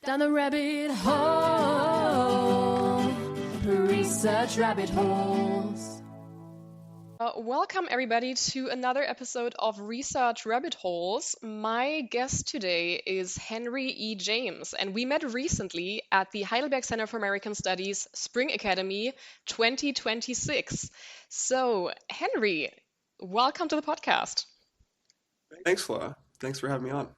Down the rabbit hole, research rabbit holes. Welcome everybody to another episode of Research Rabbit Holes. My guest today is Henry E. James, and we met recently at the Heidelberg Center for American Studies Spring Academy 2026. So, Henry, welcome to the podcast. Thanks, Flora. Thanks for having me on.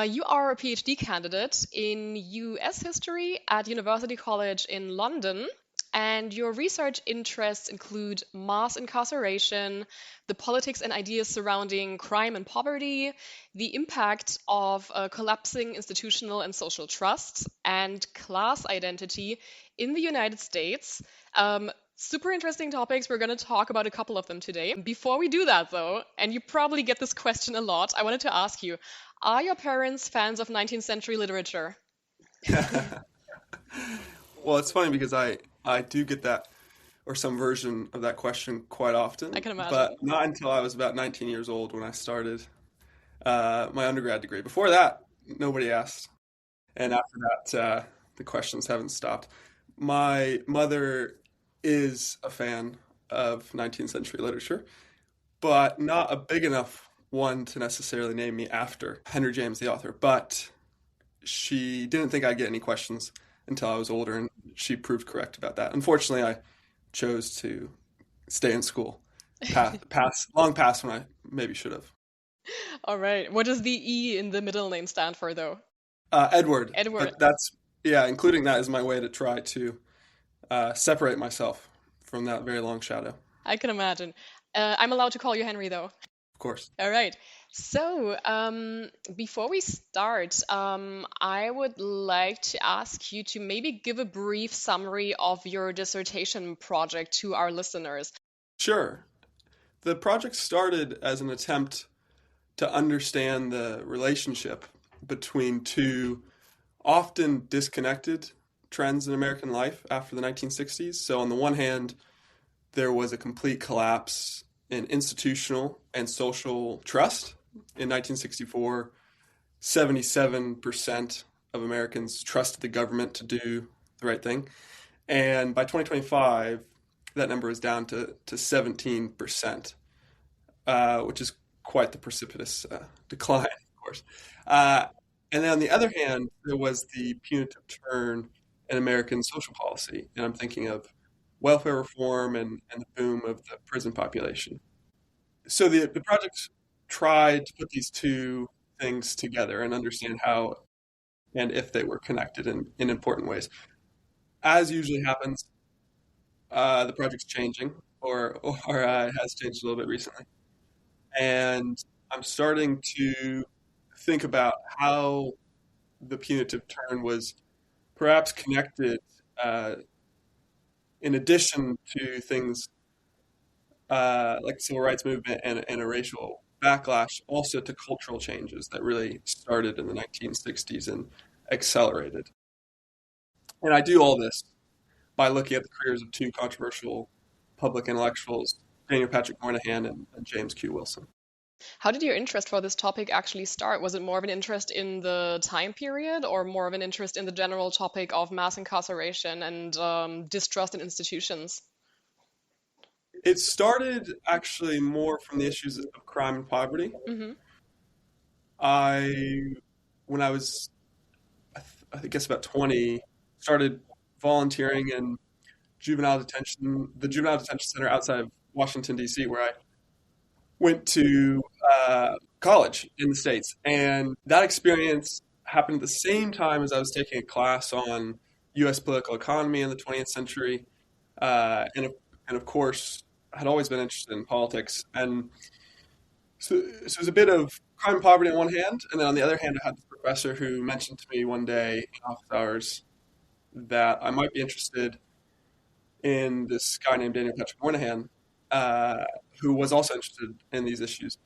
You are a PhD candidate in US history at University College in London, and your research interests include mass incarceration, the politics and ideas surrounding crime and poverty, the impact of collapsing institutional and social trusts, and class identity in the United States. Super interesting topics. We're going to talk about a couple of them today. Before we do that, though, and you probably get this question a lot, I wanted to ask you, are your parents fans of 19th century literature? Well, it's funny because I do get that or some version of that question quite often. I can imagine. But not until I was about 19 years old when I started my undergrad degree. Before that, nobody asked. And after that, the questions haven't stopped. My mother is a fan of 19th century literature, but not a big enough one to necessarily name me after Henry James, the author. But she didn't think I'd get any questions until I was older, and she proved correct about that. Unfortunately, I chose to stay in school, long past when I maybe should have. All right. What does the E in the middle name stand for, though? Edward. Edward. But including that is my way to try to separate myself from that very long shadow. I can imagine. I'm allowed to call you Henry, though. Of course. All right. So, before we start, I would like to ask you to maybe give a brief summary of your dissertation project to our listeners. Sure. The project started as an attempt to understand the relationship between two often disconnected trends in American life after the 1960s. So on the one hand, there was a complete collapse in institutional and social trust. In 1964, 77% of Americans trusted the government to do the right thing. And by 2025, that number is down to 17%, which is quite the precipitous decline, of course. And then on the other hand, there was the punitive turn in American social policy. And I'm thinking of welfare reform and the boom of the prison population. So the project tried to put these two things together and understand how and if they were connected in important ways. As usually happens, the project's changing or has changed a little bit recently. And I'm starting to think about how the punitive turn was perhaps connected in addition to things like the civil rights movement and a racial backlash, also to cultural changes that really started in the 1960s and accelerated. And I do all this by looking at the careers of two controversial public intellectuals, Daniel Patrick Moynihan and James Q. Wilson. How did your interest for this topic actually start? Was it more of an interest in the time period or more of an interest in the general topic of mass incarceration and distrust in institutions? It started actually more from the issues of crime and poverty. Mm-hmm. When I was, I guess about 20, started volunteering in the Juvenile Detention Center outside of Washington, D.C., where I went to college in the States. And that experience happened at the same time as I was taking a class on U.S. political economy in the 20th century. And of course, had always been interested in politics. And so it was a bit of crime and poverty on one hand. And then on the other hand, I had this professor who mentioned to me one day in office hours that I might be interested in this guy named Daniel Patrick Moynihan, who was also interested in these issues.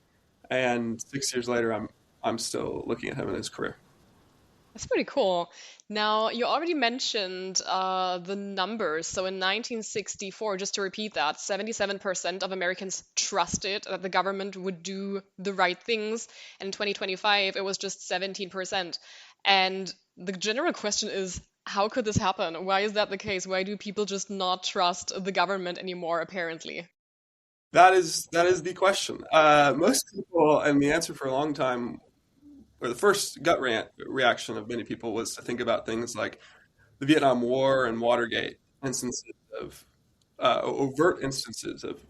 And 6 years later, I'm still looking at him and his career. That's pretty cool. Now, you already mentioned the numbers. So in 1964, just to repeat that, 77% of Americans trusted that the government would do the right things. And in 2025, it was just 17%. And The general question is, how could this happen? Why is that the case? Why do people just not trust the government anymore, apparently? That is the question. Most people, and the answer for a long time, or the first reaction of many people was to think about things like the Vietnam War and Watergate, instances of overt instances of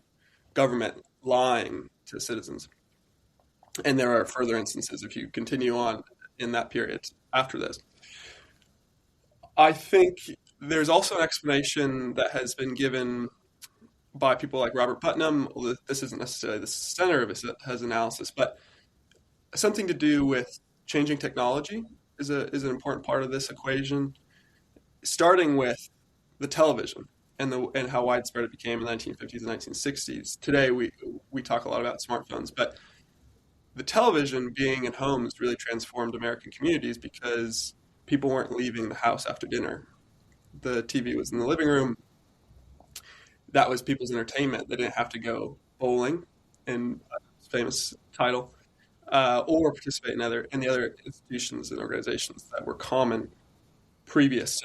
government lying to citizens. And there are further instances if you continue on in that period after this. I think there's also an explanation that has been given by people like Robert Putnam. This isn't necessarily the center of his analysis, but something to do with changing technology is an important part of this equation, starting with the television and how widespread it became in the 1950s and 1960s. Today we talk a lot about smartphones, but the television being in homes really transformed American communities because people weren't leaving the house after dinner. The TV was in the living room. That was people's entertainment. They didn't have to go bowling, in a famous title, or participate in the other institutions and organizations that were common previous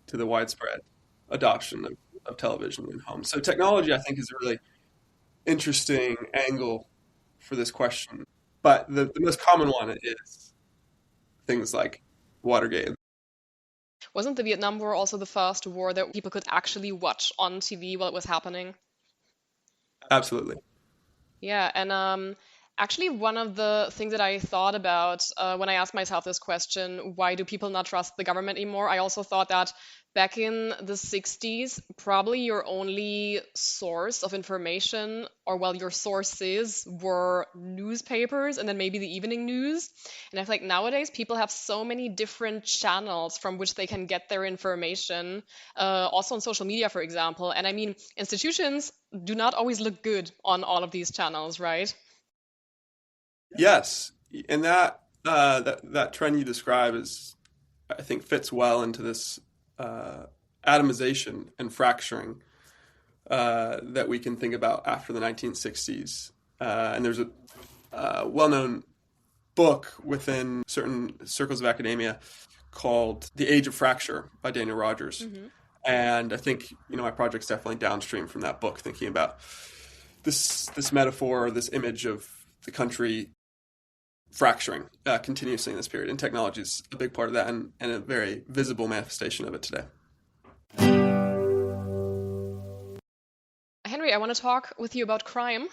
to the widespread adoption of television in homes. So technology, I think, is a really interesting angle for this question. But the most common one is things like Watergate. Wasn't the Vietnam War also the first war that people could actually watch on TV while it was happening? Absolutely. Yeah, and actually, one of the things that I thought about when I asked myself this question, why do people not trust the government anymore? I also thought that back in the 60s, probably your only source of information, or well, your sources were newspapers and then maybe the evening news. And I feel like nowadays people have so many different channels from which they can get their information, also on social media, for example. And I mean, institutions do not always look good on all of these channels, right? Yes, and that trend you describe is, I think, fits well into this uh, atomization and fracturing that we can think about after the 1960s. And there's a well-known book within certain circles of academia called "The Age of Fracture" by Daniel Rogers. Hmm. And I think my project's definitely downstream from that book, thinking about this metaphor, this image of the country fracturing continuously in this period. And technology is a big part of that and a very visible manifestation of it today. Henry, I want to talk with you about crime.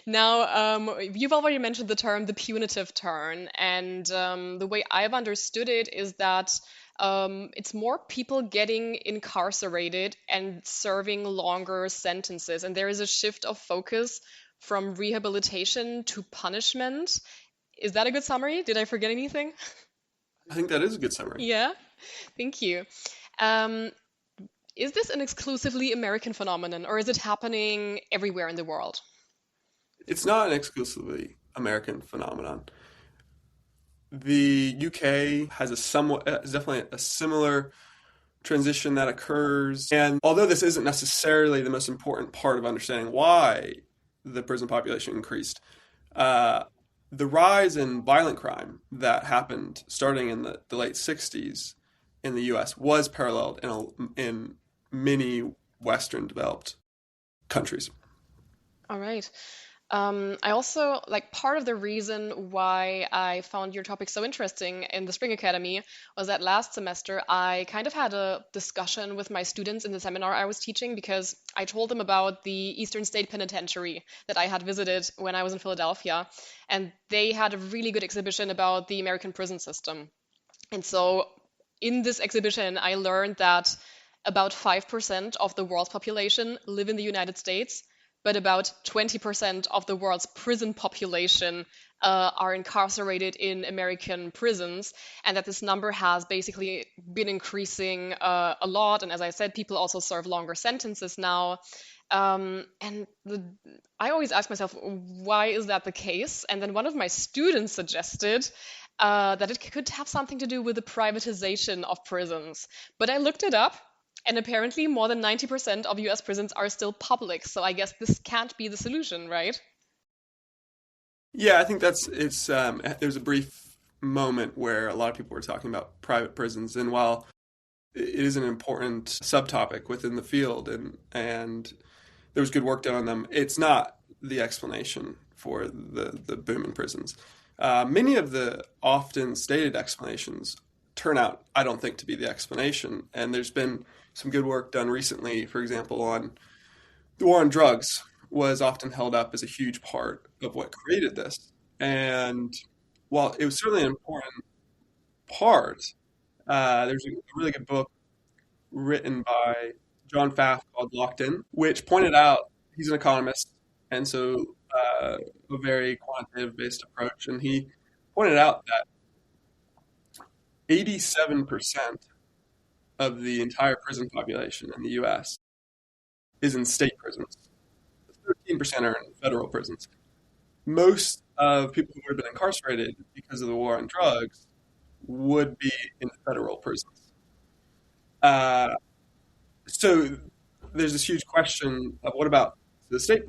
Now, you've already mentioned the term the punitive turn, and the way I've understood it is that it's more people getting incarcerated and serving longer sentences, and there is a shift of focus from rehabilitation to punishment. Is that a good summary? Did I forget anything? I think that is a good summary. Yeah, thank you. Um, is this an exclusively American phenomenon, or is it happening everywhere in the world? It's not an exclusively American phenomenon. The UK has definitely a similar transition that occurs. And although this isn't necessarily the most important part of understanding why the prison population increased, uh, the rise in violent crime that happened starting in the late 60s in the US was paralleled in many Western developed countries. All right. I also like part of the reason why I found your topic so interesting in the Spring Academy was that last semester I kind of had a discussion with my students in the seminar I was teaching because I told them about the Eastern State Penitentiary that I had visited when I was in Philadelphia, and they had a really good exhibition about the American prison system. And so in this exhibition, I learned that about 5% of the world's population live in the United States, but about 20% of the world's prison population are incarcerated in American prisons, and that this number has basically been increasing a lot. And as I said, people also serve longer sentences now. I always ask myself, why is that the case? And then one of my students suggested that it could have something to do with the privatization of prisons. But I looked it up, and apparently more than 90% of US prisons are still public. So I guess this can't be the solution, right? Yeah, I think that's it's. There's a brief moment where a lot of people were talking about private prisons. And while it is an important subtopic within the field, and there was good work done on them, it's not the explanation for the boom in prisons. Many of the often stated explanations turn out, I don't think, to be the explanation. And there's been some good work done recently, for example, on the war on drugs was often held up as a huge part of what created this. And while it was certainly an important part, there's a really good book written by John Pfaff called Locked In, which pointed out he's an economist, and so a very quantitative based approach. And he pointed out that 87% of the entire prison population in the US is in state prisons. 13% are in federal prisons. Most of people who have been incarcerated because of the war on drugs would be in federal prisons. Uh, so there's this huge question of what about the state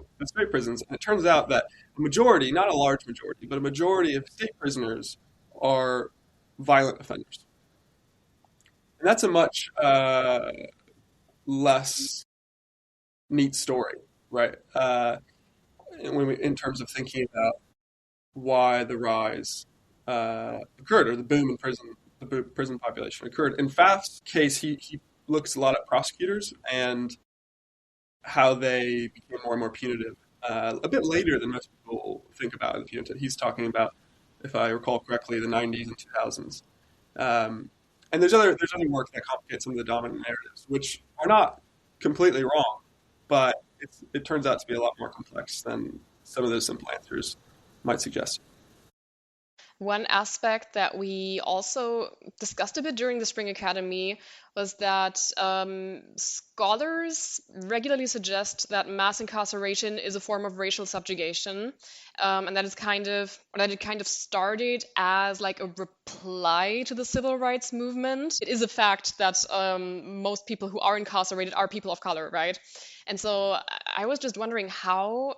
prisons, and it turns out that a majority, not a large majority, but a majority of state prisoners are violent offenders, and that's a much less neat story, right? In terms of thinking about why the rise occurred, or the boom in prison population occurred. In Pfaff's case, he looks a lot at prosecutors and how they became more and more punitive a bit later than most people think about in punitive. He's talking about, if I recall correctly, the 90s and 2000s. And there's other work that complicates some of the dominant narratives, which are not completely wrong, but it turns out to be a lot more complex than some of those simple answers might suggest. One aspect that we also discussed a bit during the Spring Academy was that scholars regularly suggest that mass incarceration is a form of racial subjugation, and that it kind of started as like a reply to the civil rights movement. It is a fact that most people who are incarcerated are people of color, right? And so I was just wondering, how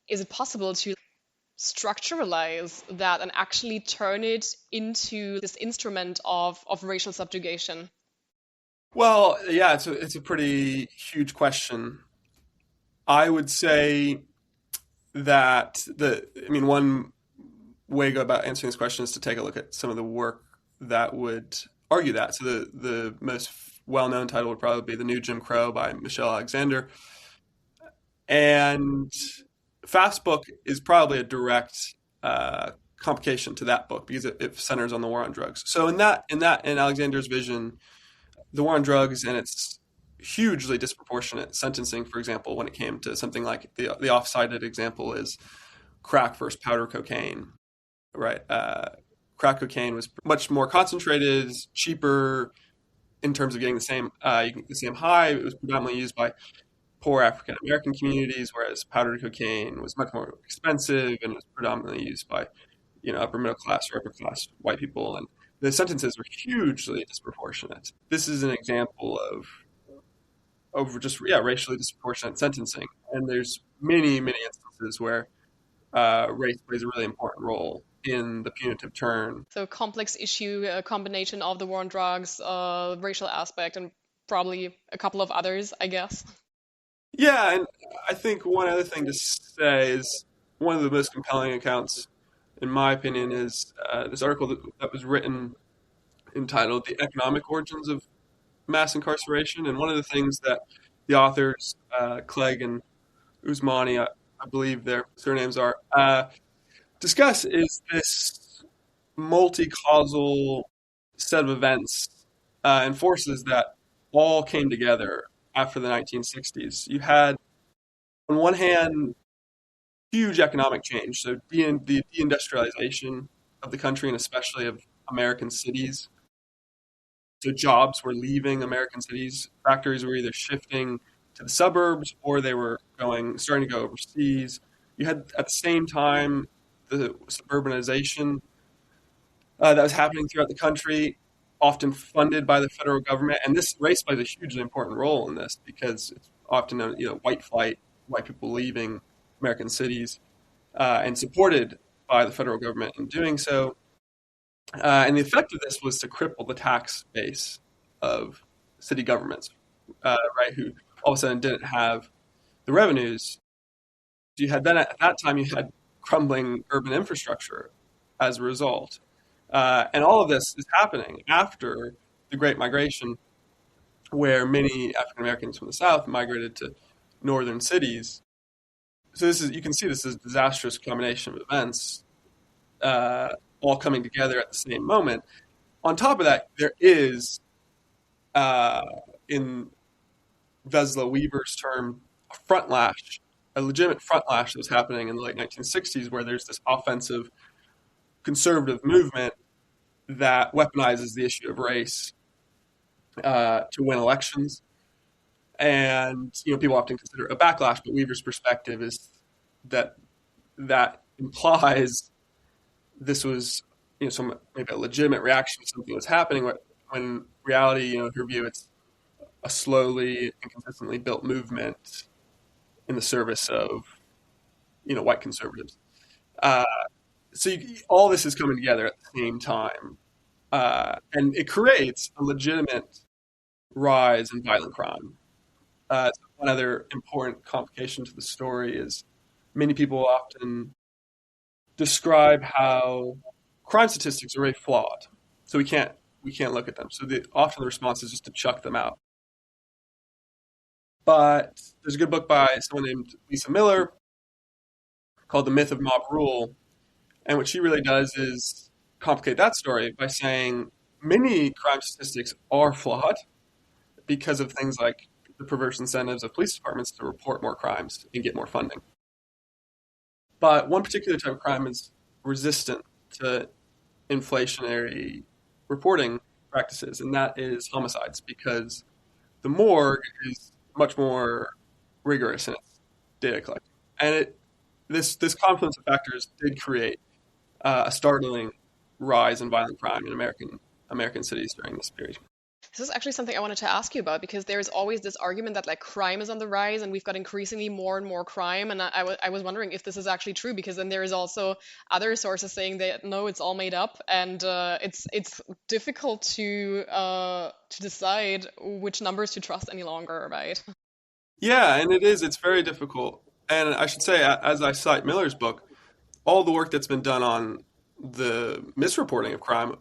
is it possible to structuralize that and actually turn it into this instrument of racial subjugation? Well, yeah, it's a pretty huge question. I would say that one way to go about answering this question is to take a look at some of the work that would argue that. So the most well-known title would probably be The New Jim Crow by Michelle Alexander. And Pfaff's book is probably a direct complication to that book because it centers on the war on drugs. So in Alexander's vision, the war on drugs and its hugely disproportionate sentencing, for example, when it came to something like the off-cited example is crack versus powder cocaine, right? Crack cocaine was much more concentrated, cheaper in terms of getting the same high. It was predominantly used by poor African American communities, whereas powdered cocaine was much more expensive and was predominantly used by, upper middle class or upper class white people. And the sentences were hugely disproportionate. This is an example of just racially disproportionate sentencing. And there's many instances where race plays a really important role in the punitive turn. So complex issue, a combination of the war on drugs, racial aspect, and probably a couple of others, I guess. Yeah, and I think one other thing to say is one of the most compelling accounts, in my opinion, is this article that was written entitled "The Economic Origins of Mass Incarceration." And one of the things that the authors, Clegg and Usmani, I believe their surnames are, discuss is this multi-causal set of events and forces that all came together after the 1960s. You had, on one hand, huge economic change, so the deindustrialization of the country and especially of American cities. So jobs were leaving American cities. Factories were either shifting to the suburbs or they were starting to go overseas. You had, at the same time, the suburbanization that was happening throughout the country, often funded by the federal government. And this race plays a hugely important role in this because it's often white flight, white people leaving American cities, and supported by the federal government in doing so. And the effect of this was to cripple the tax base of city governments, right? Who all of a sudden didn't have the revenues. You had then at that time you had crumbling urban infrastructure as a result, and all of this is happening after the Great Migration, where many African Americans from the South migrated to northern cities. So this is you can see this is a disastrous combination of events, all coming together at the same moment. On top of that, there is uh, in Vesla Weaver's term, a front lash, a legitimate front lash that was happening in the late 1960s, where there's this offensive conservative movement that weaponizes the issue of race to win elections. And people often consider it a backlash, but Weaver's perspective is that that implies this was some maybe a legitimate reaction to something that was happening when reality, in her view, it's a slowly and consistently built movement in the service of white conservatives. Uh, all this is coming together at the same time, and it creates a legitimate rise in violent crime. One other important complication to the story is many people often describe how crime statistics are very flawed, so we can't look at them. So often the response is just to chuck them out. But there's a good book by someone named Lisa Miller called The Myth of Mob Rule. And what she really does is complicate that story by saying many crime statistics are flawed because of things like the perverse incentives of police departments to report more crimes and get more funding. But one particular type of crime is resistant to inflationary reporting practices, and that is homicides, because the morgue is much more rigorous in its data collection. And this confluence of factors did create a startling rise in violent crime in American cities during this period. This is actually something I wanted to ask you about because there is always this argument that like crime is on the rise and we've got increasingly more and more crime. And I was wondering if this is actually true because then there is also other sources saying that no, it's all made up and it's difficult to decide which numbers to trust any longer, right? Yeah, and it is. It's very difficult. And I should say, as I cite Miller's book, all the work that's been done on the misreporting of crime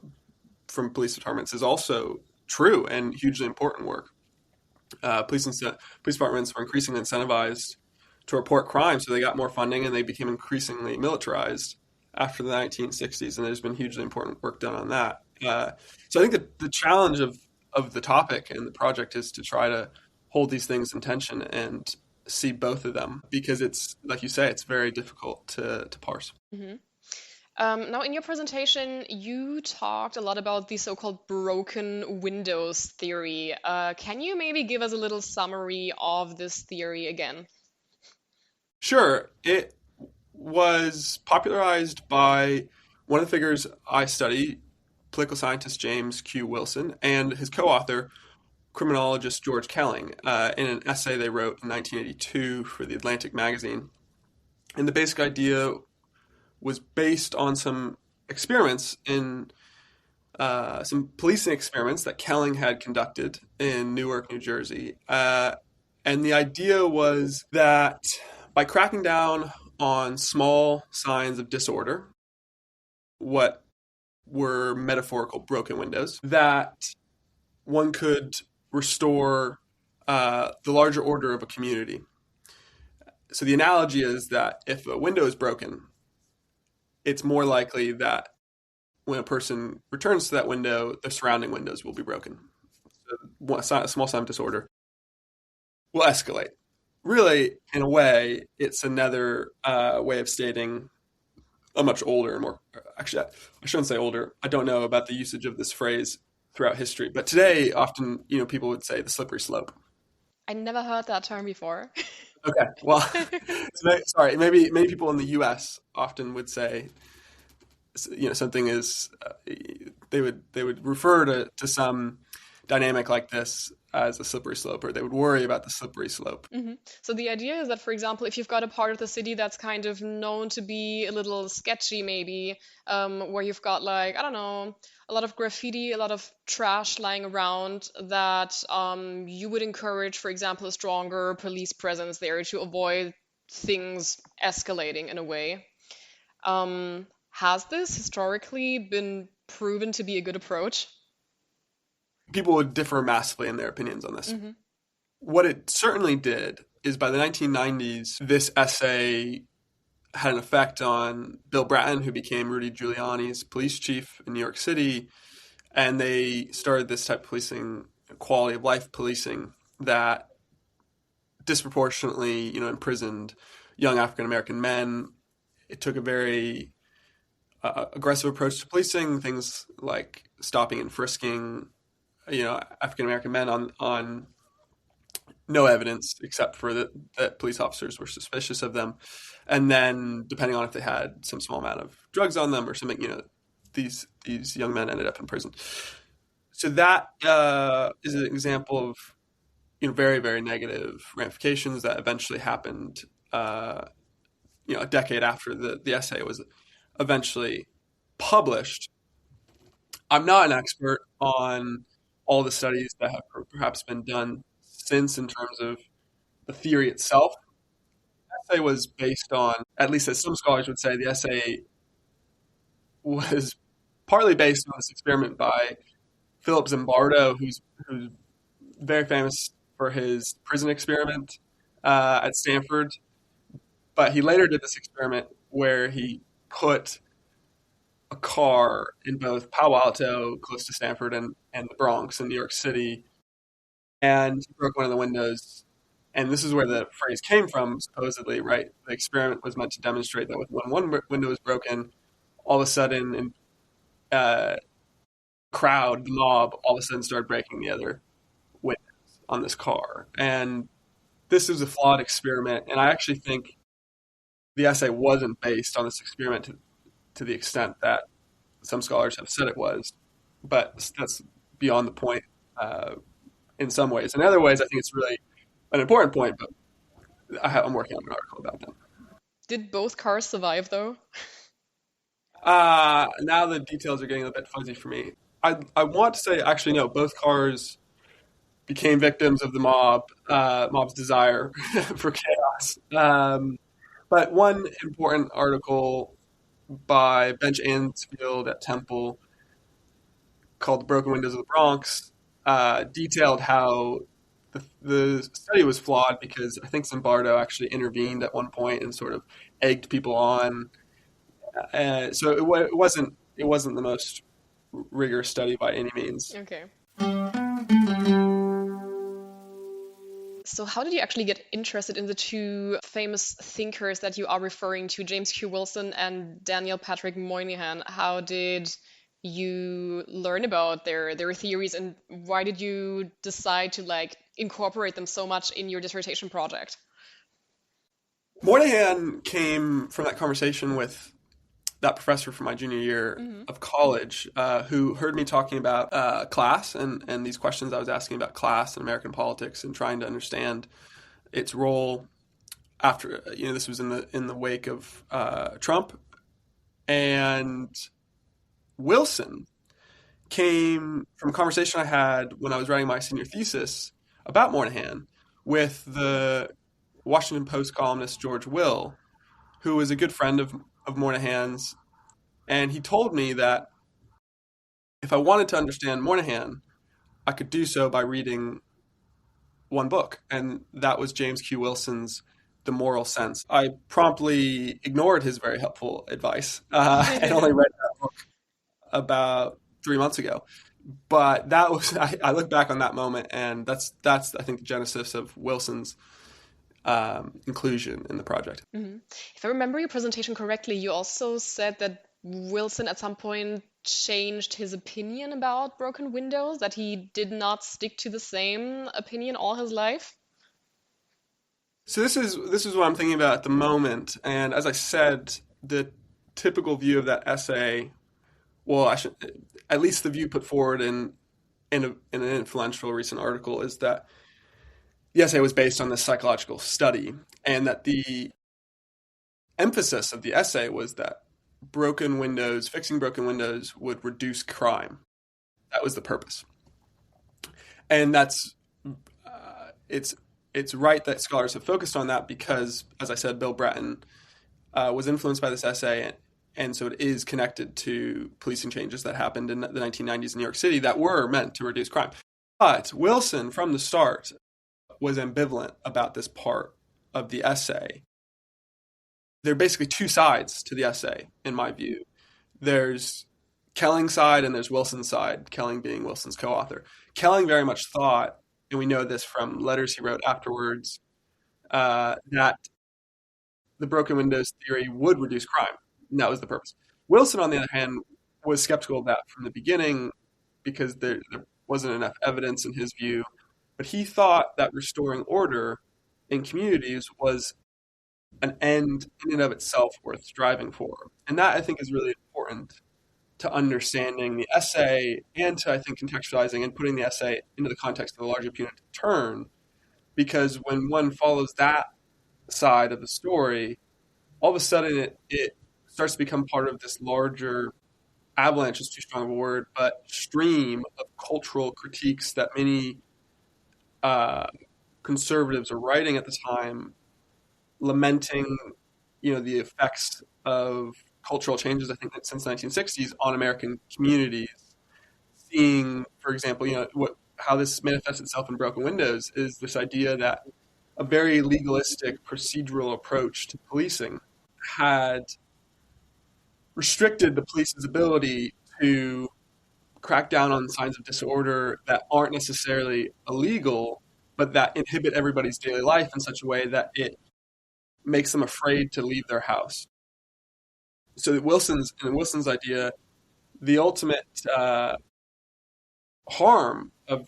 from police departments is also true and hugely important work. Police departments were increasingly incentivized to report crime, so they got more funding and they became increasingly militarized after the 1960s. And there's been hugely important work done on that. So I think that the challenge of the topic and the project is to try to hold these things in tension and see both of them because it's, like you say, it's very difficult to parse. Mhm. Now, in your presentation, you talked a lot about the so-called broken windows theory. Can you maybe give us a little summary of this theory again? Sure. It was popularized by one of the figures I study, political scientist James Q. Wilson, and his co-author, criminologist George Kelling, in an essay they wrote in 1982 for the Atlantic magazine. And the basic idea was based on some experiments in some policing experiments that Kelling had conducted in Newark, New Jersey. And the idea was that by cracking down on small signs of disorder, what were metaphorical broken windows, that one could restore the larger order of a community. So the analogy is that if a window is broken, it's more likely that when a person returns to that window, the surrounding windows will be broken. So a small sign of disorder will escalate. Really, in a way, it's another way of stating a much older and more. Actually, I shouldn't say older. I don't know about the usage of this phrase throughout history, but today, often, people would say the slippery slope. I never heard that term before. Okay, well, sorry. Maybe many people in the U.S. often would say, something is. They would refer to some dynamic like this as a slippery slope, or they would worry about the slippery slope. So the idea is that, for example, if you've got a part of the city that's kind of known to be a little sketchy, maybe, where you've got like, I don't know, a lot of graffiti, a lot of trash lying around, that you would encourage, for example, a stronger police presence there to avoid things escalating in a way. Has this historically been proven to be a good approach? People would differ massively in their opinions on this. What it certainly did is by the 1990s, this essay had an effect on Bill Bratton, who became Rudy Giuliani's police chief in New York City. And they started this type of policing, quality of life policing, that disproportionately, imprisoned young African American men. It took a very aggressive approach to policing, things like stopping and frisking, African American men on no evidence except for that police officers were suspicious of them, and then depending on if they had some small amount of drugs on them or something, these young men ended up in prison. So that is an example of very, very negative ramifications that eventually happened. A decade after the essay was eventually published. I'm not an expert on all the studies that have perhaps been done since in terms of the theory itself. The essay was based on, at least as some scholars would say, the essay was partly based on this experiment by Philip Zimbardo, who's very famous for his prison experiment at Stanford. But he later did this experiment where he put a car in both Palo Alto, close to Stanford, and the Bronx in New York City, and he broke one of the windows. And this is where the phrase came from, supposedly, right? The experiment was meant to demonstrate that when one window was broken, all of a sudden, crowd, the mob, all of a sudden started breaking the other windows on this car. And this is a flawed experiment, and I actually think the essay wasn't based on this experiment to the extent that some scholars have said it was, but that's beyond the point in some ways. In other ways, I think it's really an important point, but I'm working on an article about that. Did both cars survive, though? Now the details are getting a bit fuzzy for me. I want to say, actually, no, both cars became victims of the mob's desire for chaos. But one important article by Bench Ansfield at Temple called The Broken Windows of the Bronx detailed how the study was flawed because I think Zimbardo actually intervened at one point and sort of egged people on. So it wasn't the most rigorous study by any means. Okay. So how did you actually get interested in the two famous thinkers that you are referring to, James Q. Wilson and Daniel Patrick Moynihan? How did you learn about their theories, and why did you decide to incorporate them so much in your dissertation project? Moynihan came from that conversation with that professor from my junior year of college, who heard me talking about class and these questions I was asking about class and American politics and trying to understand its role after, this was in the wake of Trump. And Wilson came from a conversation I had when I was writing my senior thesis about Moynihan with the Washington Post columnist George Will, who was a good friend of Moynihan's, and he told me that if I wanted to understand Moynihan, I could do so by reading one book, and that was James Q. Wilson's The Moral Sense. I promptly ignored his very helpful advice and only read that book about 3 months ago. But that was I look back on that moment, and that's I think the genesis of Wilson's inclusion in the project. If I remember your presentation correctly, you also said that Wilson at some point changed his opinion about broken windows, that he did not stick to the same opinion all his life. So this is what I'm thinking about at the moment, and as I said, the typical view of that essay, well, at least the view put forward in in an influential recent article is that the essay was based on this psychological study, and that the emphasis of the essay was that fixing broken windows would reduce crime. That was the purpose. And it's right that scholars have focused on that because, as I said, Bill Bratton was influenced by this essay, and so it is connected to policing changes that happened in the 1990s in New York City that were meant to reduce crime. But Wilson, from the start, was ambivalent about this part of the essay. There are basically two sides to the essay, in my view. There's Kelling's side and there's Wilson's side, Kelling being Wilson's co-author. Kelling very much thought, and we know this from letters he wrote afterwards, that the broken windows theory would reduce crime. And that was the purpose. Wilson, on the other hand, was skeptical of that from the beginning because there wasn't enough evidence in his view. But he thought that restoring order in communities was an end in and of itself worth striving for. And that, I think, is really important to understanding the essay and to, I think, contextualizing and putting the essay into the context of the larger punitive turn. Because when one follows that side of the story, all of a sudden it starts to become part of this larger avalanche is too strong of a word, but stream of cultural critiques that many conservatives are writing at the time, lamenting, the effects of cultural changes, I think, that since the 1960s on American communities. Seeing, for example, how this manifests itself in broken windows is this idea that a very legalistic procedural approach to policing had restricted the police's ability to crack down on signs of disorder that aren't necessarily illegal, but that inhibit everybody's daily life in such a way that it makes them afraid to leave their house. So in Wilson's idea, the ultimate harm of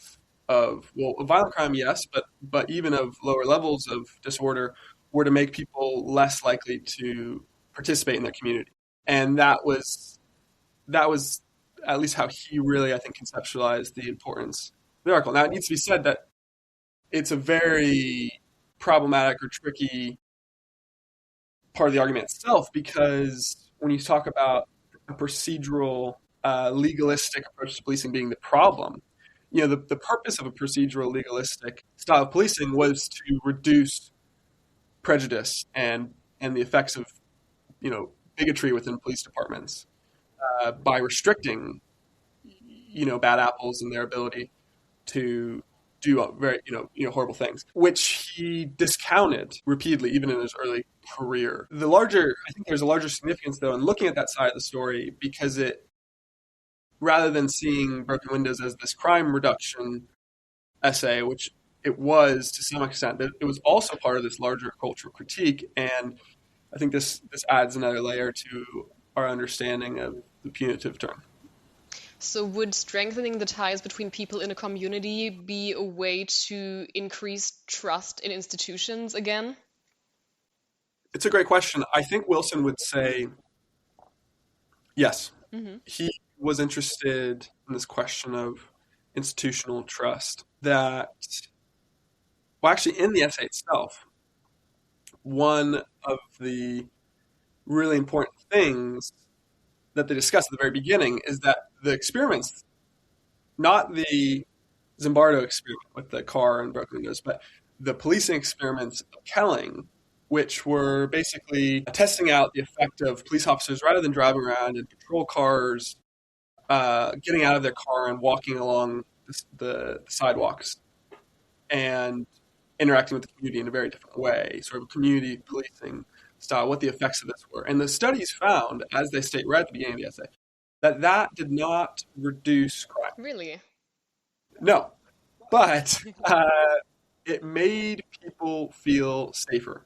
violent crime, yes, but even of lower levels of disorder, were to make people less likely to participate in their community. And that was at least how he really, I think, conceptualized the importance of the article. Now, it needs to be said that it's a very problematic or tricky part of the argument itself, because when you talk about a procedural, legalistic approach to policing being the problem, the purpose of a procedural, legalistic style of policing was to reduce prejudice and the effects of, bigotry within police departments by restricting, bad apples and their ability to do very, horrible things, which he discounted repeatedly, even in his early career. I think there's a larger significance, though, in looking at that side of the story, because rather than seeing broken windows as this crime reduction essay, which it was to some extent, but it was also part of this larger cultural critique. And I think this adds another layer to our understanding of the punitive term. So would strengthening the ties between people in a community be a way to increase trust in institutions again? It's a great question. I think Wilson would say yes. Mm-hmm. He was interested in this question of institutional trust actually in the essay itself, one of the really important things that they discuss at the very beginning is that the experiments, not the Zimbardo experiment with the car and broken windows, but the policing experiments of Kelling, which were basically testing out the effect of police officers, rather than driving around in patrol cars, getting out of their car and walking along the sidewalks and interacting with the community in a very different way, sort of community policing style, what the effects of this were. And the studies found, as they state right at the beginning of the essay, that did not reduce crime. Really? No. But it made people feel safer.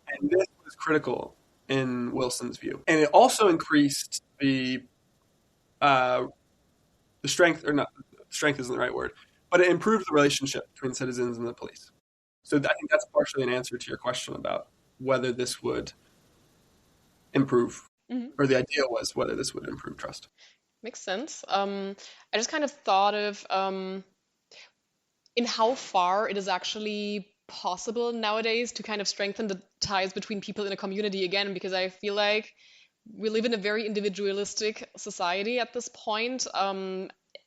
And this was critical in Wilson's view. And it also increased the strength, or not, strength isn't the right word, but it improved the relationship between citizens and the police. So I think that's partially an answer to your question about whether this would improve, Mm-hmm. or the idea was whether this would improve trust. Makes sense. I just kind of thought of in how far it is actually possible nowadays to kind of strengthen the ties between people in a community again, because I feel like we live in a very individualistic society at this point.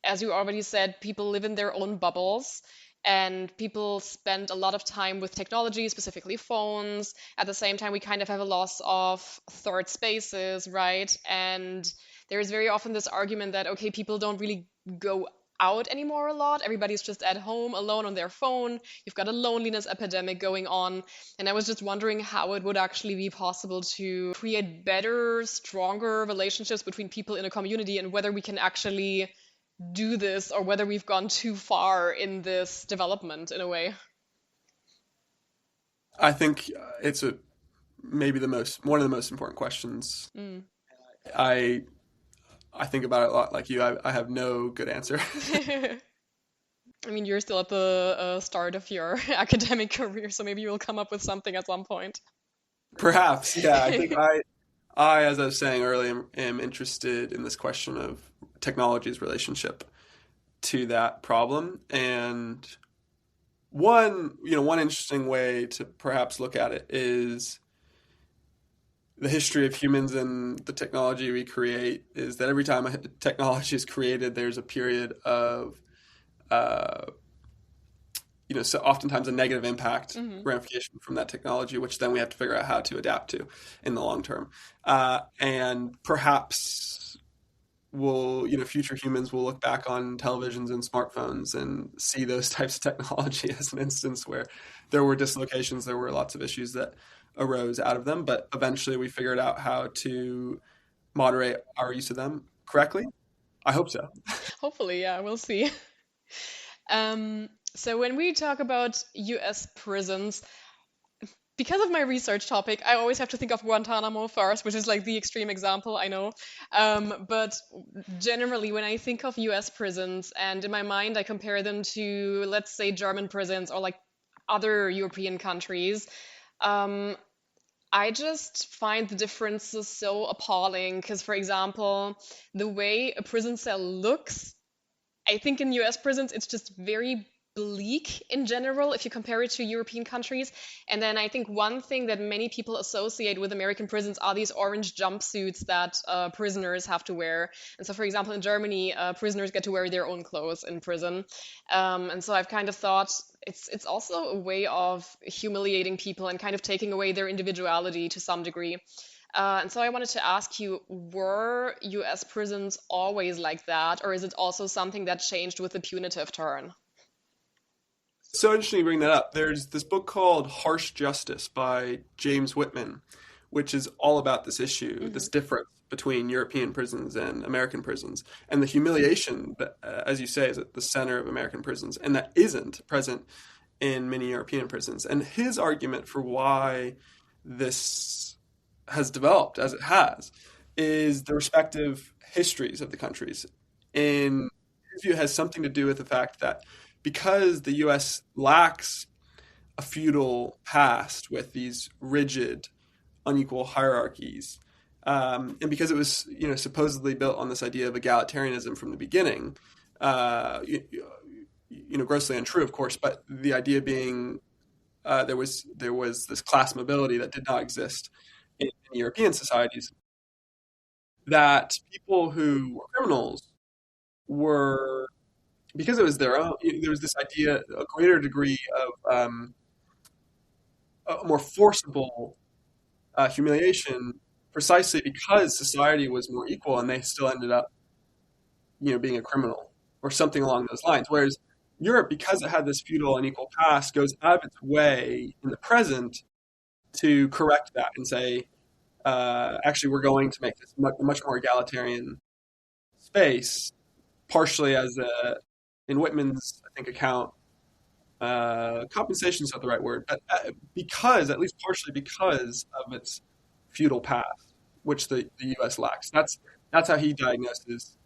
As you already said, people live in their own bubbles, and people spend a lot of time with technology, specifically phones. At the same time, we kind of have a loss of third spaces, right? And there is very often this argument that, okay, people don't really go out anymore a lot. Everybody's just at home alone on their phone. You've got a loneliness epidemic going on. And I was just wondering how it would actually be possible to create better, stronger relationships between people in a community, and whether we can actually do this, or whether we've gone too far in this development in a way. I think it's a maybe the most one of the most important questions. Mm. I I think about it a lot like you. I have no good answer. I mean, you're still at the start of your academic career, so maybe you'll come up with something at some point. Perhaps, yeah. I think as I was saying earlier, am interested in this question of technology's relationship to that problem. And one interesting way to perhaps look at it is the history of humans and the technology we create is that every time a technology is created, there's a period of, uh, so oftentimes a negative impact Hmm. ramification from that technology, which then we have to figure out how to adapt to in the long term. And perhaps future humans will look back on televisions and smartphones and see those types of technology as an instance where there were dislocations, there were lots of issues that arose out of them, but eventually we figured out how to moderate our use of them correctly. I hope so. Hopefully, yeah, we'll see. So when we talk about US prisons, because of my research topic, I always have to think of Guantanamo first, which is like the extreme example, I know. But generally, when I think of US prisons, and in my mind, I compare them to, let's say, German prisons or like other European countries, um, I just find the differences so appalling. Because, for example, the way a prison cell looks, I think in US prisons, it's just very bleak in general if you compare it to European countries. And then I think one thing that many people associate with American prisons are these orange jumpsuits that prisoners have to wear. And so, for example, in Germany, prisoners get to wear their own clothes in prison. And so I've kind of thought it's also a way of humiliating people and kind of taking away their individuality to some degree. And so I wanted to ask you, were US prisons always like that, or is it also something that changed with the punitive turn? So interesting you bring that up. There's this book called Harsh Justice by James Whitman, which is all about this issue, Hmm. this difference between European prisons and American prisons, and the humiliation that, as you say, is at the center of American prisons, and that isn't present in many European prisons. And his argument for why this has developed as it has is the respective histories of the countries. In his view, it has something to do with the fact that because the US lacks a feudal past with these rigid, unequal hierarchies, and because it was, supposedly built on this idea of egalitarianism from the beginning, uh, you, grossly untrue, of course, but the idea being there was this class mobility that did not exist in European societies. That people who were criminals were because it was their own. There was this idea, a greater degree of a more forcible humiliation, precisely because society was more equal, and they still ended up, being a criminal or something along those lines. Whereas Europe, because it had this feudal and equal past, goes out of its way in the present to correct that and say, actually, we're going to make this much more egalitarian space, partially as in Whitman's, I think, account, compensation is not the right word, but because, at least partially because of its feudal past, which the U.S. lacks. That's how he diagnoses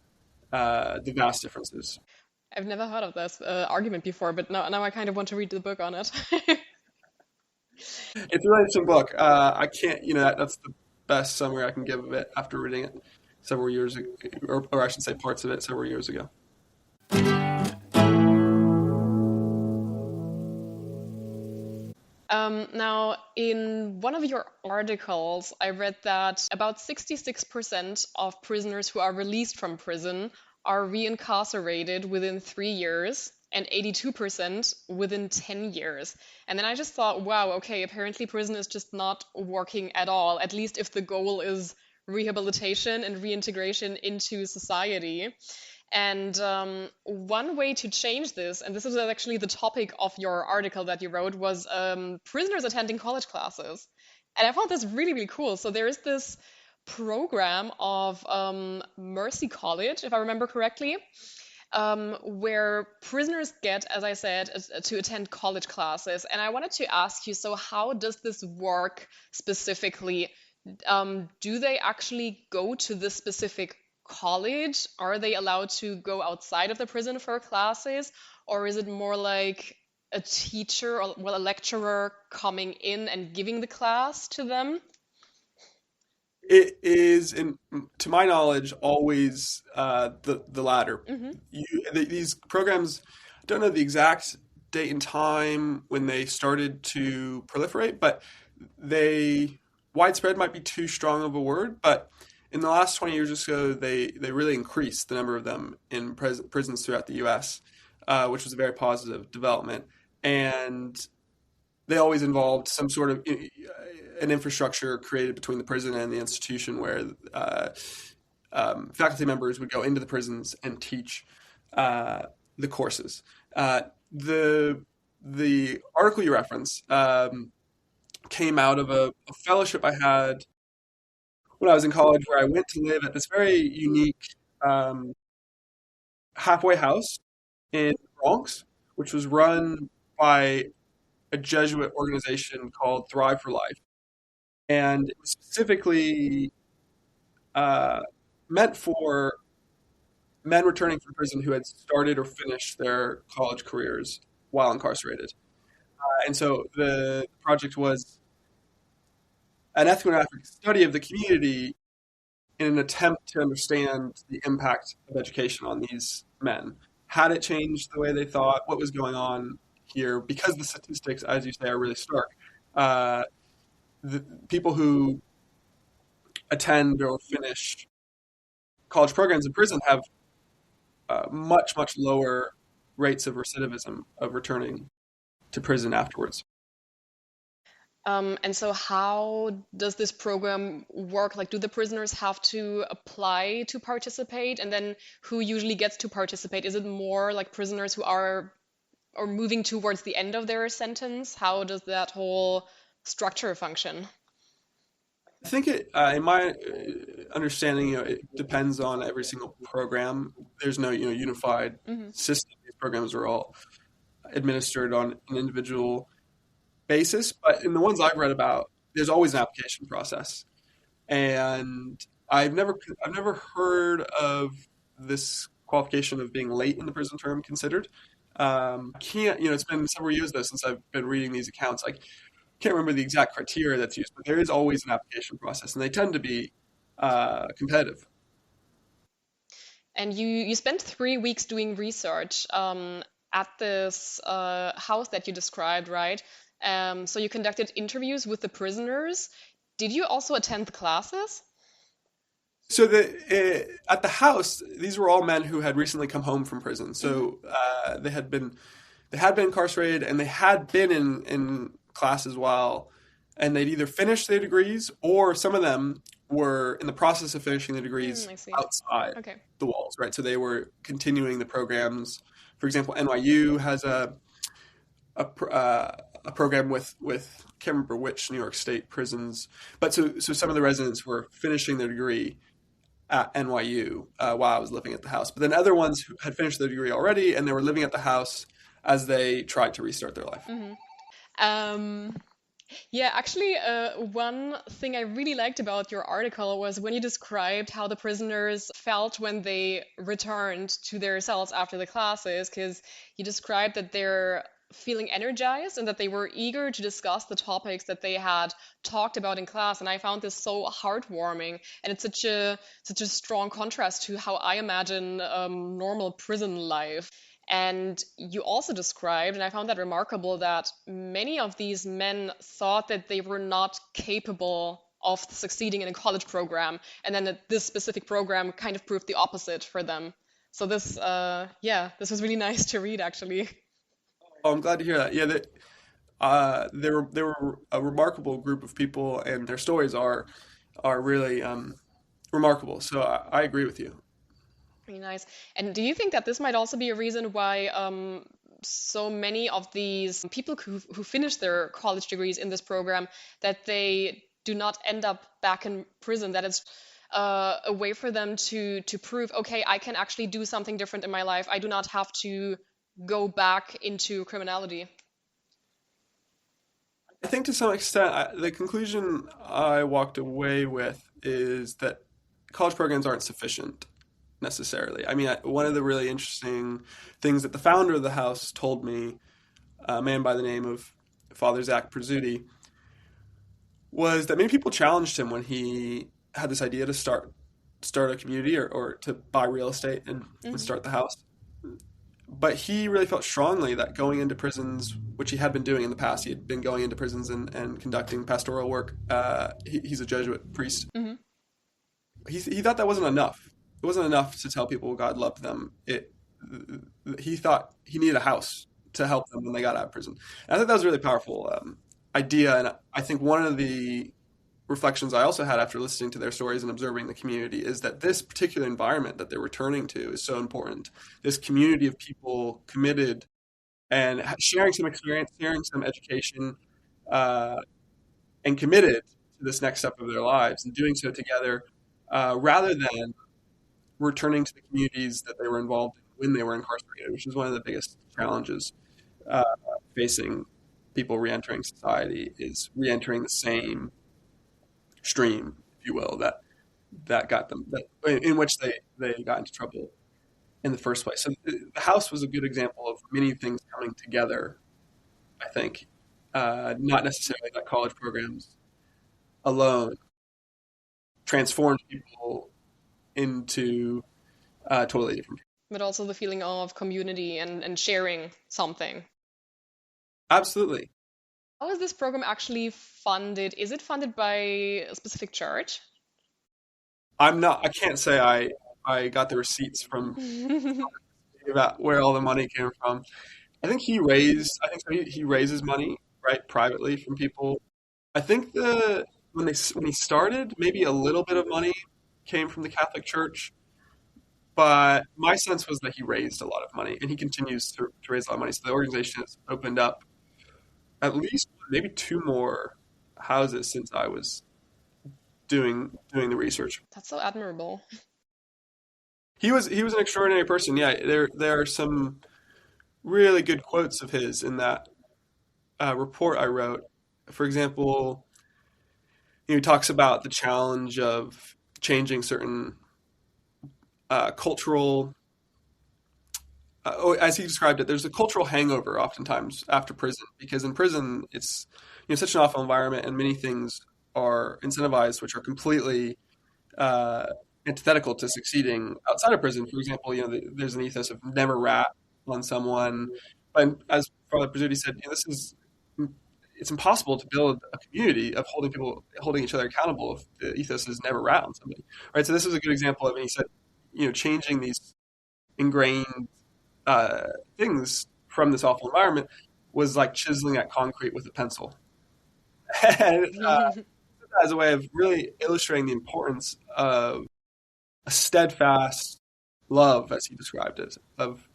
the vast differences. I've never heard of this argument before, but now I kind of want to read the book on it. It's a really interesting book. I can't, that's the best summary I can give of it after reading it. several years ago, or I should say parts of it several years ago. Now, in one of your articles, I read that about 66% of prisoners who are released from prison are reincarcerated within 3 years and 82% within 10 years. And then I just thought, wow, okay, apparently prison is just not working at all, at least if the goal is rehabilitation and reintegration into society. And one way to change this, and this is actually the topic of your article that you wrote, was prisoners attending college classes. And I found this really, really cool. So there is this program of Mercy College, if I remember correctly, where prisoners get, as I said, to attend college classes. And I wanted to ask you, so how does this work specifically? Do they actually go to this specific college? Are they allowed to go outside of the prison for classes? Or is it more like a teacher or, well, a lecturer coming in and giving the class to them? It is, to my knowledge, always the latter. Hmm. These programs, I don't know the exact date and time when they started to proliferate, but they widespread might be too strong of a word, but in the last 20 years or so, they really increased the number of them in prisons throughout the U.S., which was a very positive development. And they always involved some sort of an infrastructure created between the prison and the institution where faculty members would go into the prisons and teach the courses. The the article you reference came out of a fellowship I had when I was in college, where I went to live at this very unique um, halfway house in the Bronx, which was run by a Jesuit organization called Thrive for Life, and it was specifically uh, meant for men returning from prison who had started or finished their college careers while incarcerated. And so the project was an ethnographic study of the community in an attempt to understand the impact of education on these men. Had it changed the way they thought? What was going on here? Because the statistics, as you say, are really stark. Uh, the people who attend or finish college programs in prison have much, much lower rates of recidivism of returning to prison afterwards. And so how does this program work? Like, do the prisoners have to apply to participate? And then who usually gets to participate? Is it more like prisoners who are or moving towards the end of their sentence? How does that whole structure function? I think in my understanding, it depends on every single program. There's no, unified Hmm. system. These programs are all administered on an individual basis, but in the ones I've read about, there's always an application process, and I've never heard of this qualification of being late in the prison term considered. Can't It's been several years though since I've been reading these accounts. I can't remember the exact criteria that's used, but there is always an application process, and they tend to be competitive. And you spent 3 weeks doing research at this house that you described, right? So you conducted interviews with the prisoners. Did you also attend the classes? So at the house, these were all men who had recently come home from prison. Hmm. So they had been incarcerated, and they had been in classes while, and they'd either finished their degrees, or some of them were in the process of finishing their Mm, degrees I see. outside Okay. the walls, right? So they were continuing the programs. For example, NYU has a program with can't remember which New York State prisons, but so some of the residents were finishing their degree at NYU while I was living at the house. But then other ones who had finished their degree already, and they were living at the house as they tried to restart their life. Hmm. Um, yeah, actually, one thing I really liked about your article was when you described how the prisoners felt when they returned to their cells after the classes, because you described that their feeling energized and that they were eager to discuss the topics that they had talked about in class. And I found this so heartwarming, and it's such a strong contrast to how I imagine normal prison life. And you also described, and I found that remarkable, that many of these men thought that they were not capable of succeeding in a college program, and then that this specific program kind of proved the opposite for them. So this, yeah, this was really nice to read, actually. Oh, I'm glad to hear that. Yeah, they were a remarkable group of people, and their stories are really remarkable. So I agree with you. Very nice. And do you think that this might also be a reason why so many of these people who finish their college degrees in this program, that they do not end up back in prison, that it's a way for them to prove, okay, I can actually do something different in my life. I do not have to go back into criminality. I think to some extent, the conclusion I walked away with is that college programs aren't sufficient necessarily. I mean, one of the really interesting things that the founder of the house told me, a man by the name of Father Zach Prizzuti, was that many people challenged him when he had this idea to start a community or to buy real estate and Hmm. start the house. But he really felt strongly that going into prisons, which he had been doing in the past, he had been going into prisons and conducting pastoral work. He's a Jesuit priest. Hmm. He thought that wasn't enough. It wasn't enough to tell people God loved them. He thought he needed a house to help them when they got out of prison. And I think that was a really powerful idea. And I think one of the reflections I also had after listening to their stories and observing the community is that this particular environment that they're returning to is so important. This community of people committed and sharing some experience, sharing some education, uh, and committed to this next step of their lives and doing so together, rather than returning to the communities that they were involved in when they were incarcerated, which is one of the biggest challenges uh, facing people reentering society is reentering the same stream, if you will, that got them in which they got into trouble in the first place. So the house was a good example of many things coming together. I think not necessarily that college programs alone transformed people into totally different people. But also the feeling of community and sharing something. Absolutely. How is this program actually funded? Is it funded by a specific church? I can't say I got the receipts from about where all the money came from. I think so he raises money, right, privately from people. I think when he started, maybe a little bit of money came from the Catholic Church, but my sense was that he raised a lot of money, and he continues to raise a lot of money. So the organization has opened up at least maybe two more houses since I was doing the research. That's so admirable. He was an extraordinary person. Yeah, there are some really good quotes of his in that report I wrote. For example, he talks about the challenge of changing certain cultural, as he described it, there's a cultural hangover oftentimes after prison because in prison it's such an awful environment and many things are incentivized which are completely uh, antithetical to succeeding outside of prison. For example, there's an ethos of never rat on someone, but as Father Pizzuti said, this is it's impossible to build a community of holding each other accountable if the ethos is never rat on somebody, right? So this is a good example of, and he said, changing these ingrained uh, things from this awful environment was like chiseling at concrete with a pencil. And as a way of really illustrating the importance of a steadfast love, as he described it, of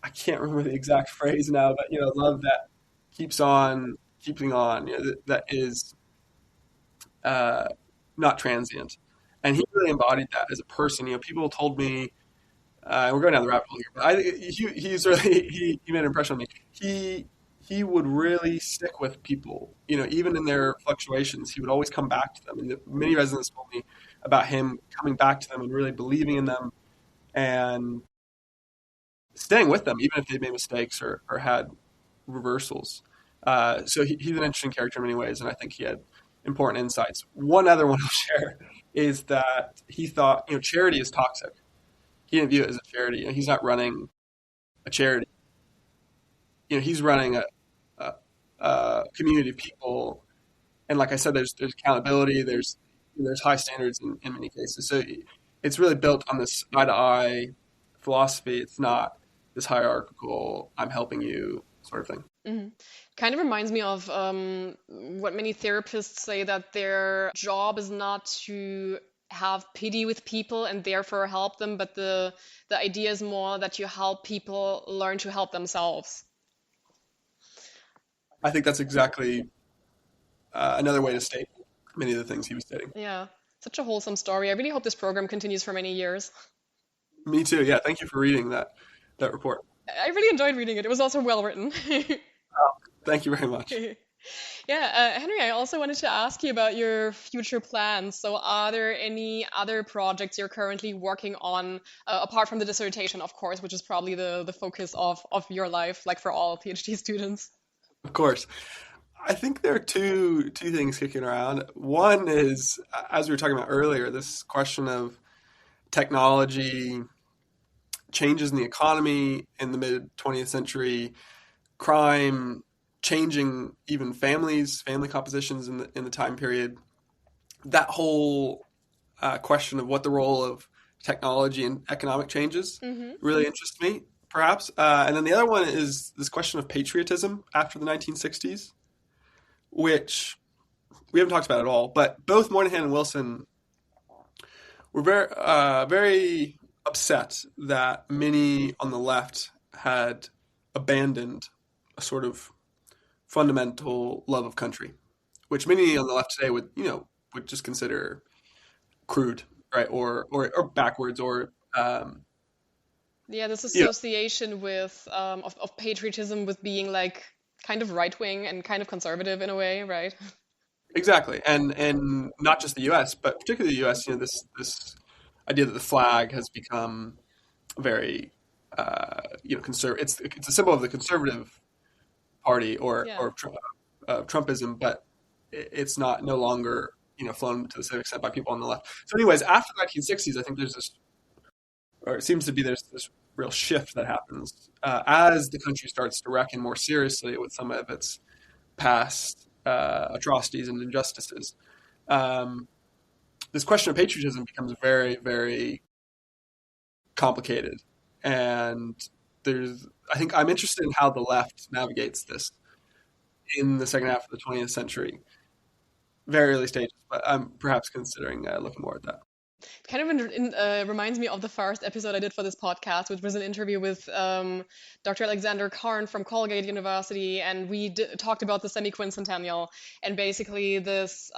I can't remember the exact phrase now, but love that keeps on keeping on, that is uh, not transient. And he really embodied that as a person. People told me, we're going down the rabbit hole here, but he's really he made an impression on me. He would really stick with people, even in their fluctuations. He would always come back to them. And many residents told me about him coming back to them and really believing in them and staying with them, even if they made mistakes or had reversals. So he's an interesting character in many ways, and I think he had important insights. One other one I'll share is that he thought, charity is toxic. He didn't view it as a charity. He's not running a charity. He's running a community of people, and like I said, there's accountability. There's high standards in many cases. So it's really built on this eye to eye philosophy. It's not this hierarchical, I'm helping you sort of thing. Hmm. Kind of reminds me of what many therapists say, that their job is not to have pity with people and therefore help them, but the idea is more that you help people learn to help themselves. I think that's exactly another way to state many of the things he was stating. Yeah, such a wholesome story. I really hope this program continues for many years. Me too. Yeah, thank you for reading that report. I really enjoyed reading it. It was also well written. Thank you very much. Yeah, Henry, I also wanted to ask you about your future plans. So, are there any other projects you're currently working on, apart from the dissertation, of course, which is probably the focus of your life, like for all PhD students? Of course. I think there are two things kicking around. One is, as we were talking about earlier, this question of technology, changes in the economy in the mid 20th century, crime, changing even family compositions in the time period. That whole question of what the role of technology and economic changes really interests me, perhaps. And then the other one is this question of patriotism after the 1960s, which we haven't talked about at all. But both Moynihan and Wilson were very upset that many on the left had abandoned a sort of fundamental love of country, which many on the left today would just consider crude, right, or backwards, or Yeah, this you know association with of patriotism with being like kind of right wing and kind of conservative in a way, right? exactly, and not just the U.S., but particularly the U.S. This idea that the flag has become very conservative. It's a symbol of the conservative party Yeah. or Trumpism, but it's not no longer flown to the same extent by people on the left. So, anyways, after the 1960s, I think there's this, or it seems to be there's this real shift that happens as the country starts to reckon more seriously with some of its past atrocities and injustices. Um, this question of patriotism becomes very, very complicated, and I think I'm interested in how the left navigates this in the second half of the 20th century. Very early stages, but I'm perhaps considering looking more at that. Kind of reminds me of the first episode I did for this podcast, which was an interview with Dr. Alexander Karn from Colgate University, and we talked about the semi-quincentennial, and basically this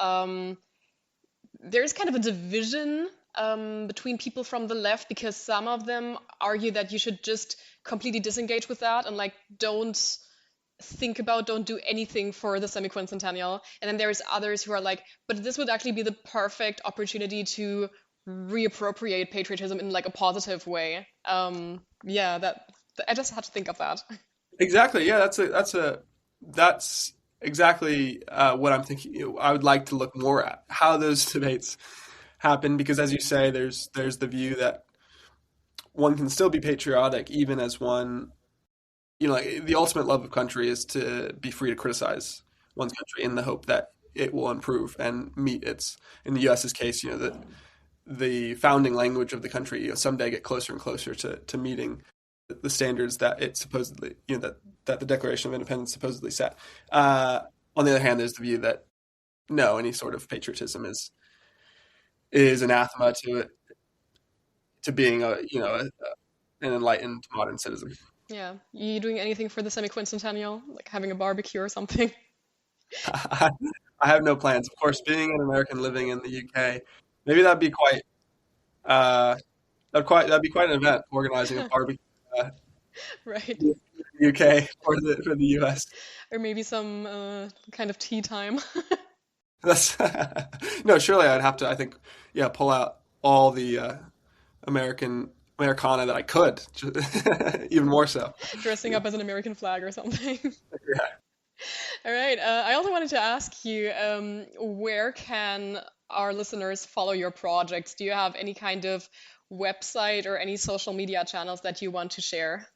there's kind of a division between people from the left, because some of them argue that you should just completely disengage with that and like don't do anything for the semi-quincentennial. And then there's others who are like, but this would actually be the perfect opportunity to reappropriate patriotism in like a positive way. Yeah, that I just had to think of that. Exactly. Yeah, that's exactly what I'm thinking. I would like to look more at how those debates happen because, as you say, there's the view that one can still be patriotic even as one, like, the ultimate love of country is to be free to criticize one's country in the hope that it will improve and meet its, in the U.S.'s case, the founding language of the country, someday get closer and closer to meeting the standards that it supposedly, that the Declaration of Independence supposedly set. On the other hand, there's the view that no, any sort of patriotism is anathema to being an enlightened modern citizen. Yeah, you doing anything for the semi-quincentennial, like having a barbecue or something? I have no plans. Of course, being an American living in the UK, maybe that'd be quite that'd be quite an event organizing a barbecue Right. in the UK for the US. Or maybe some kind of tea time. That's no, surely I'd have to. I think, yeah, pull out all the American Americana that I could, even more so. Dressing up as an American flag or something. Yeah. All right. I also wanted to ask you, where can our listeners follow your projects? Do you have any kind of website or any social media channels that you want to share?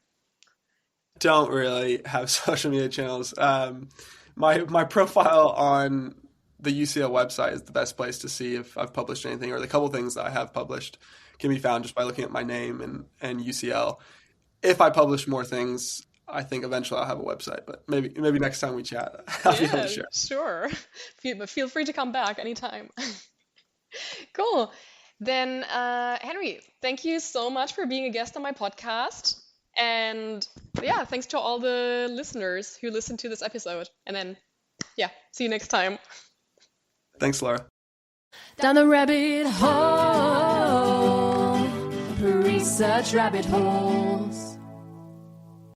Don't really have social media channels. My profile on the UCL website is the best place to see if I've published anything, or the couple things that I have published can be found just by looking at my name and UCL. If I publish more things, I think eventually I'll have a website, but maybe next time we chat, I'll be able Yeah, to share. sure. Feel free to come back anytime. Cool. Then, Henry, thank you so much for being a guest on my podcast. And yeah, thanks to all the listeners who listened to this episode. And then, yeah, see you next time. Thanks, Laura. Down the rabbit hole, research rabbit holes.